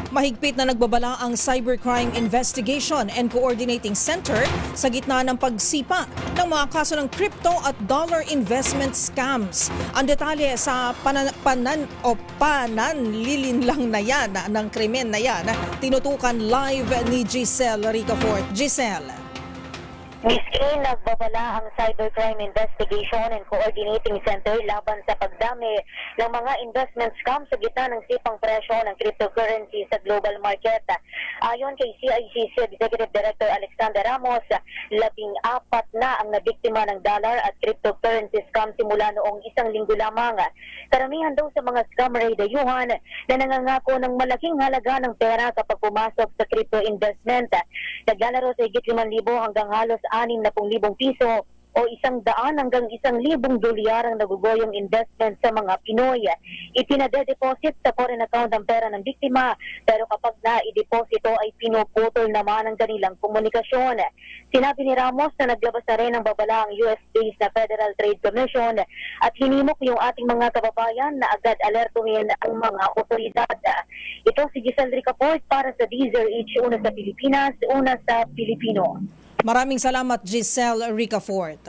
Mahigpit na nagbabala ang Cybercrime Investigation and Coordinating Center sa gitna ng pagsipa ng mga kaso ng crypto at dollar investment scams. Ang detalye sa pananlilinlang na yan ng krimen na yan, tinutukan live ni Giselle Ricafort. Giselle. Miski nagbabala ang Cybercrime Investigation and Coordinating Center laban sa pagdami ng mga investment scam sa gitna ng sipang presyo ng cryptocurrency sa global market. Ayon kay CICC Executive Director Alexander Ramos, 14 na ang nabiktima ng dollar at cryptocurrency scam simula noong isang linggo lamang. Karamihan daw sa mga scammer ay dayuhan na nangangako ng malaking halaga ng pera kapag pumasok sa crypto investment. Naglalaro sa higit 5,000 hanggang halos 60,000 piso o 100 hanggang 1,000 dolyar ang nagugoyong investment sa mga Pinoy. Ipinadedeposit sa foreign account ang pera ng biktima, pero kapag na-ideposito ay pinuputol naman ang kanilang komunikasyon. Sinabi ni Ramos na naglabas na rin ng babala ang US-based na Federal Trade Commission at hinimok yung ating mga kababayan na agad alertuhin ang mga otoridad. Ito si Giselle Ricafort para sa DZRH, una sa Pilipinas, una sa Pilipino. Maraming salamat, Giselle Ricafort.